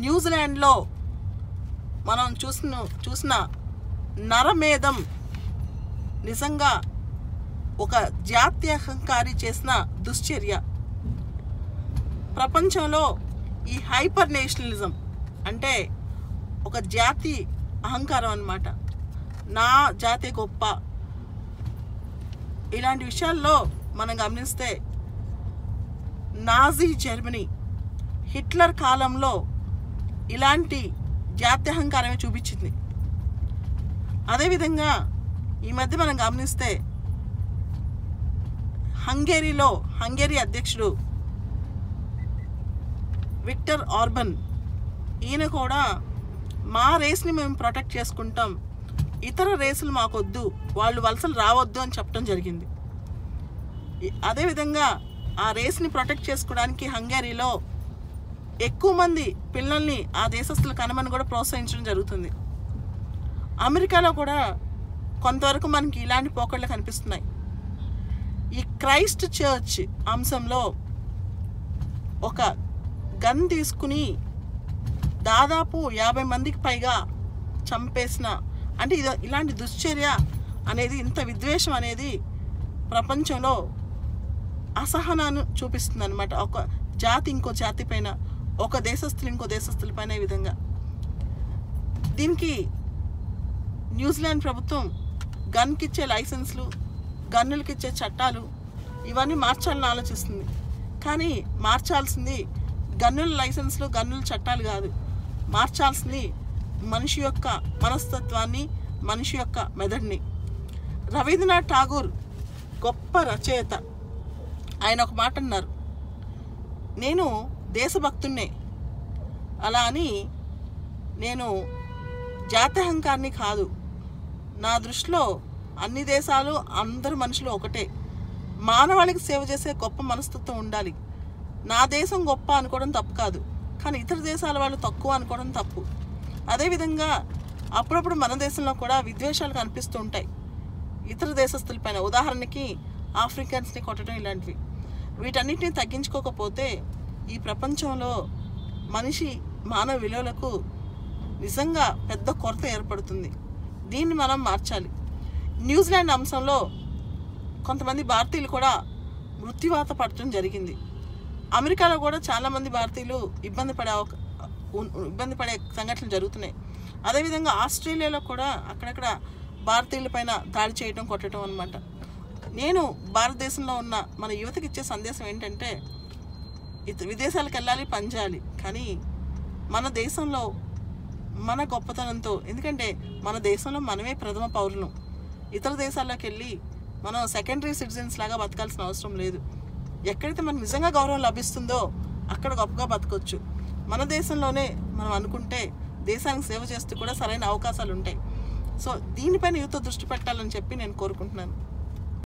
న్యూజిలాండ్లో మనం చూసిన నరమేధం నిజంగా ఒక జాత్యహంకారి చేసిన దుశ్చర్య. ప్రపంచంలో ఈ హైపర్ నేషనలిజం అంటే ఒక జాతి అహంకారం అన్నమాట. నా జాతి గొప్ప. ఇలాంటి విషయాల్లో మనం గమనిస్తే నాజీ జర్మనీ హిట్లర్ కాలంలో ఇలాంటి జాత్యహంకారమే చూపించింది. అదేవిధంగా ఈ మధ్య మనం గమనిస్తే హంగేరీ అధ్యక్షుడు విక్టర్ ఆర్బన్ ఈయన కూడా మా రేస్ని మేము ప్రొటెక్ట్ చేసుకుంటాం, ఇతర రేసులు మాకొద్దు, వాళ్ళు వలసలు రావద్దు అని చెప్పడం జరిగింది. అదేవిధంగా ఆ రేస్ని ప్రొటెక్ట్ చేసుకోవడానికి హంగేరీలో ఎక్కువ మంది పిల్లల్ని ఆ దేశస్తులు కనమని కూడా ప్రోత్సహించడం జరుగుతుంది. అమెరికాలో కూడా కొంతవరకు మనకి ఇలాంటి పోకళ్ళు కనిపిస్తున్నాయి. ఈ క్రైస్ట్ చర్చ్ అంశంలో ఒక గన్ తీసుకుని దాదాపు 50 మందికి పైగా చంపేసిన అంటే ఇలాంటి దుశ్చర్య అనేది, ఇంత విద్వేషం అనేది ప్రపంచంలో అసహనాన్ని చూపిస్తుంది అనమాట. ఒక జాతి ఇంకో జాతి పైన, ఒక దేశస్తులు ఇంకో దేశస్తుల పైన ఈ విధంగా. దీనికి న్యూజిలాండ్ ప్రభుత్వం గన్కి ఇచ్చే లైసెన్స్లు, గన్నులకి ఇచ్చే చట్టాలు ఇవన్నీ మార్చాలని ఆలోచిస్తుంది. కానీ మార్చాల్సింది గన్నుల లైసెన్స్లు, గన్నుల చట్టాలు కాదు. మార్చాల్సింది మనిషి యొక్క మనస్తత్వాన్ని, మనిషి యొక్క మెదడుని. రవీంద్రనాథ్ ఠాగూర్ గొప్ప రచయిత. ఆయన ఒక మాట అన్నారు, నేను దేశభక్తున్నే, అలా అని నేను జాత్యహంకారిని కాదు. నా దృష్టిలో అన్ని దేశాలు, అందరు మనుషులు ఒకటే. మానవాళికి సేవ చేసే గొప్ప మనస్తత్వం ఉండాలి. నా దేశం గొప్ప అనుకోవడం తప్పు కాదు, కానీ ఇతర దేశాల వాళ్ళు తక్కువ అనుకోవడం తప్పు. అదేవిధంగా అప్పుడప్పుడు మన దేశంలో కూడా విద్వేషాలు కనిపిస్తూ ఉంటాయి ఇతర దేశస్తులపైన. ఉదాహరణకి ఆఫ్రికన్స్ని కొట్టడం ఇలాంటివి. వీటన్నిటిని తగ్గించుకోకపోతే ఈ ప్రపంచంలో మానవ విలువలకు నిజంగా పెద్ద కొరత ఏర్పడుతుంది. దీన్ని మనం మార్చాలి. న్యూజిలాండ్ అంశంలో కొంతమంది భారతీయులు కూడా మృత్యువాత పడటం జరిగింది. అమెరికాలో కూడా చాలామంది భారతీయులు ఇబ్బంది పడే సంఘటనలు జరుగుతున్నాయి. అదేవిధంగా ఆస్ట్రేలియాలో కూడా అక్కడక్కడ భారతీయుల పైన దాడి చేయడం, కొట్టడం అన్నమాట. నేను భారతదేశంలో ఉన్న మన యువతకి ఇచ్చే సందేశం ఏంటంటే, విదేశాలకు వెళ్ళాలి, పని చేయాలి, కానీ మన దేశంలో మన గొప్పతనంతో, ఎందుకంటే మన దేశంలో మనమే ప్రథమ పౌరులం. ఇతర దేశాల్లోకి వెళ్ళి మనం సెకండరీ సిటిజన్స్ లాగా బతకాల్సిన అవసరం లేదు. ఎక్కడైతే మనకు నిజంగా గౌరవం లభిస్తుందో అక్కడ గొప్పగా బతకొచ్చు. మన దేశంలోనే మనం అనుకుంటే దేశానికి సేవ చేస్తూ కూడా సరైన అవకాశాలు ఉంటాయి. సో దీనిపైన యువత దృష్టి పెట్టాలని చెప్పి నేను కోరుకుంటున్నాను.